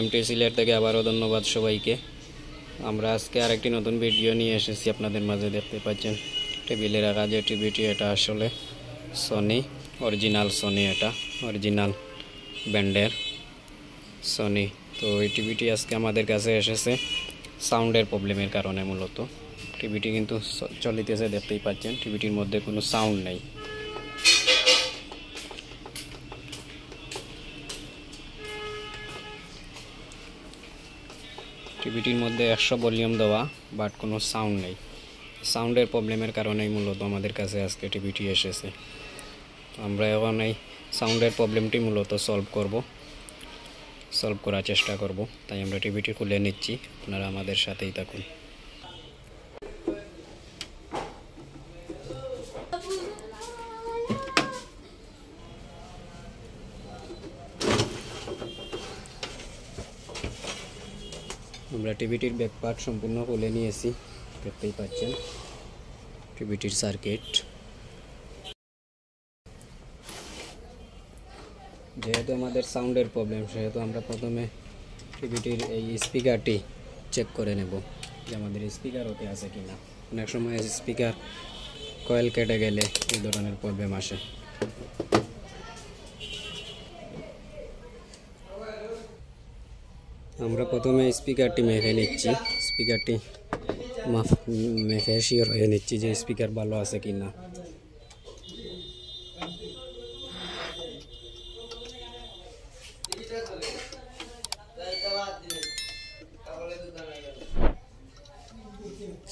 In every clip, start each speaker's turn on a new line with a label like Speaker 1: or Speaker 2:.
Speaker 1: MT Sylhet থেকে আবারও ধন্যবাদ সবাইকে। আমরা আজকে আরেকটি নতুন ভিডিও নিয়ে এসেছি আপনাদের মাঝে। দেখতে পাচ্ছেন টেবিলে রাখা যে টিভিটি, এটা আসলে সনি অরিজিনাল সনি, এটা অরিজিনাল ব্র্যান্ডের সনি। তো এই টিভিটি আজকে আমাদের কাছে এসেছে সাউন্ডের প্রবলেমের কারণে। মূলত টিভিটি কিন্তু চলিতেছে, দেখতেই পাচ্ছেন টিভিটির মধ্যে কোনো সাউন্ড নেই। টিভিটির মধ্যে 100 ভলিউম দেওয়া, বাট কোনো সাউন্ড নেই। সাউন্ডের প্রবলেমের কারণেই মূলত আমাদের কাছে আজকে টিভিটি এসেছে। আমরা এখন এই সাউন্ডের প্রবলেমটি মূলত সলভ করার চেষ্টা করব। তাই আমরা টিভিটি খুলে নিচ্ছি, আপনারা আমাদের সাথেই থাকুন। আমরা টিভিটির ব্যাক পার্ট সম্পূর্ণ খুলে নিয়েছি, দেখতেই পাচ্ছেন টিভিটির সার্কিট। যেহেতু আমাদের সাউন্ডের প্রবলেম, সেহেতু আমরা প্রথমে টিভিটির এই স্পিকারটি চেক করে নেব যে আমাদের স্পিকার ওকে আছে কিনা। অনেক সময় স্পিকার কয়েল কেটে গেলে এই ধরনের প্রবলেম আসে। আমরা প্রথমে স্পিকারটি মেখে নিচ্ছি, স্পিকারটি মেখে শিওর হয়ে নিচ্ছি যে স্পিকার ভালো আছে কিনা।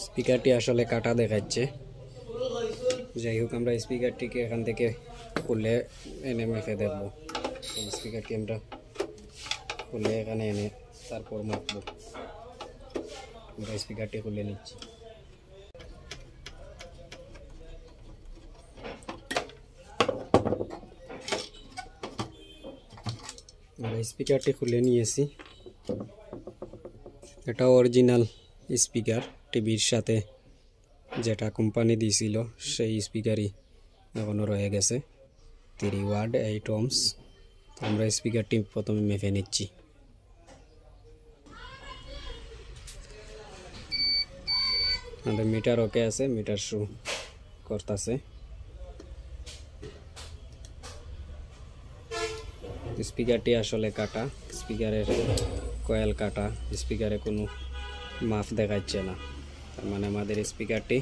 Speaker 1: স্পিকারটি আসলে কাটা দেখাচ্ছে। যাই হোক, আমরা স্পিকারটিকে এখান থেকে খুলে এনে মেখে দেখব। স্পিকারটি আমরা খুলে এখানে এনে তারপর মাখব। আমরা স্পিকারটি খুলে নিচ্ছি। আমরা স্পিকারটি খুলে নিয়েছি। এটা অরিজিনাল স্পিকার, টিভির সাথে যেটা কোম্পানি দিয়েছিল সেই স্পিকারই এখনও রয়ে গেছে, 3 ওয়াট 8 ohms। আমরা স্পিকারটি প্রথমে মেপে নিচ্ছি। আমাদের মিটার ওকে আছে, মিটার শো করতেছে। স্পিকারটি আসলে কাটা, স্পিকারের কয়েল কাটা, স্পিকারে কোনো মাপ দেখাচ্ছে না। তার মানে আমাদের স্পিকারটি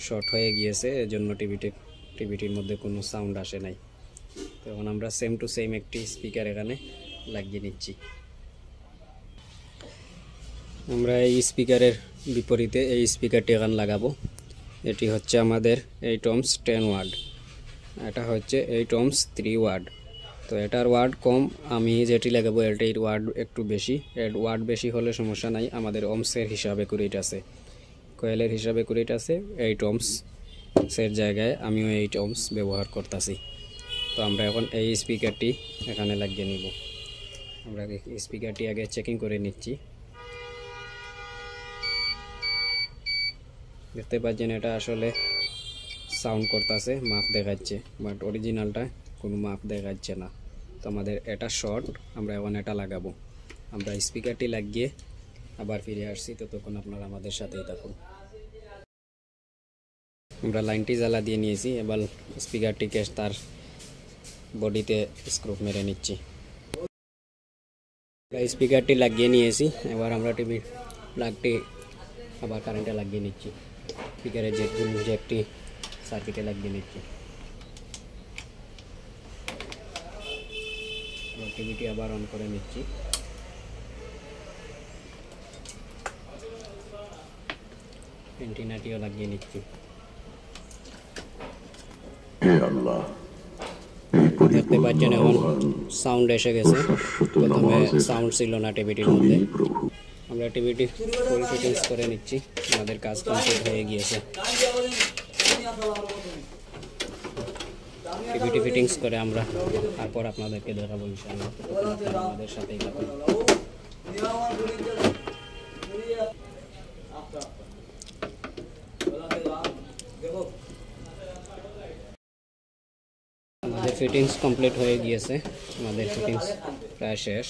Speaker 1: শর্ট হয়ে গিয়েছে, এজন্য টিভিটির মধ্যে কোনো সাউন্ড আসে নাই। তখন আমরা সেম টু সেম একটি স্পিকার এখানে লাগিয়ে নিচ্ছি। আমরা এই স্পিকারের বিপরীতে এই স্পিকারটি এখানে লাগাবো। এটি হচ্ছে আমাদের 8 ohms 10 ওয়াট, এটা হচ্ছে 8 ohms 3 ওয়াট। তো এটার ওয়াট কম, আমি যেটি লাগাবো এটার ওয়াট একটু বেশি। এর ওয়াট বেশি হলে সমস্যা নাই, আমাদের ওমসের হিসাবে কুড়িট আছে, কয়েলের হিসাবে কুড়িট আছে। 8 ohmসের জায়গায় আমিও 8 ohms ব্যবহার করতেছি। তো আমরা এখন এই স্পিকারটি এখানে লাগিয়ে নিব। আমরা স্পিকারটি আগে চেকিং করে নিচ্ছি। দেখতে পাচ্ছেন এটা আসলে সাউন্ড করতেছে, মাপ দেখাচ্ছে, বাট অরিজিনালটা কোনো মাপ দেখাচ্ছে না। তো আমাদের এটা শর্ট, আমরা এখন এটা লাগাবো। আমরা স্পিকারটি লাগিয়ে আবার ফিরে আসছি, ততক্ষণ আপনারা আমাদের সাথেই থাকুন। আমরা লাইনটি জ্বালা দিয়ে নিয়েছি, এবার স্পিকারটিকে তার বডিতে স্ক্রু মেরে নিচ্ছি। স্পিকারটি লাগিয়ে নিয়েছি, এবার আমরা টিভির প্লাগটি আবার কারেন্টে লাগিয়ে নিচ্ছি। স্পিকারের যে একটি সার্কিটে লাগিয়ে নিচ্ছি। টিভিটি আবার অন করে নিচ্ছি। অ্যান্টেনাটিও লাগিয়ে নিচ্ছি। দেখতে পাচ্ছেন এখন সাউন্ড এসে গেছে, প্রথমে সাউন্ড ছিল না টিভিটির মধ্যে। আমরা টিভিটি ফুল ফিটিংস করে নিচ্ছি, আমাদের কাজ কমপ্লিট হয়ে গিয়েছে। টিভিটি ফিটিংস করে আমরা তারপর আপনাদেরকে দেখাবো ইনশাআল্লাহ, আপনারা আমাদের সাথেই থাকুন। আমাদের ফিটিংস কমপ্লিট হয়ে গিয়েছে, আমাদের ফিটিংস প্রায় শেষ।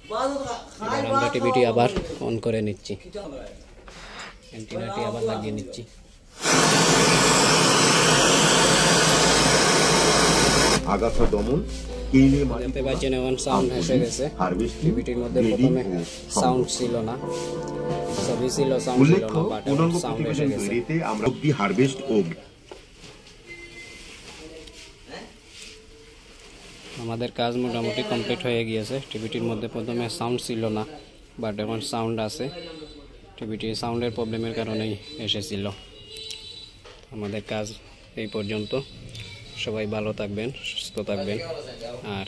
Speaker 1: এবার আমরা টিভিটি আবার অন করে নিচ্ছি, অ্যান্টেনাটি আবার লাগিয়ে নিচ্ছি।
Speaker 2: আগাছা দমন
Speaker 1: দেখতে পাচ্ছেন এখন সাউন্ড এসে গেছে। টিভিটির মধ্যে প্রথমে সাউন্ড ছিল না, সবই ছিল সাউন্ড ছিল না, বাট এখন সাউন্ড এসে গেছে।
Speaker 2: আমরা দি হারভেস্ট ও
Speaker 1: আমাদের কাজ মোটামুটি কমপ্লিট হয়ে গিয়েছে। টিভিটির মধ্যে প্রথমে সাউন্ড ছিল না, বাট এখন সাউন্ড আছে। টিভিটির সাউন্ডের প্রবলেমের কারণেই এসেছিল। আমাদের কাজ এই পর্যন্ত। সবাই ভালো থাকবেন, সুস্থ থাকবেন, আর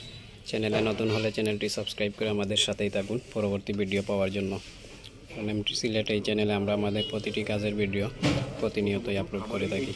Speaker 1: চ্যানেলে নতুন হলে চ্যানেলটি সাবস্ক্রাইব করে আমাদের সাথেই থাকুন পরবর্তী ভিডিও পাওয়ার জন্য। এমটি সিলেট এই চ্যানেলে আমরা আমাদের প্রতিটি কাজের ভিডিও প্রতিনিয়তই আপলোড করে থাকি।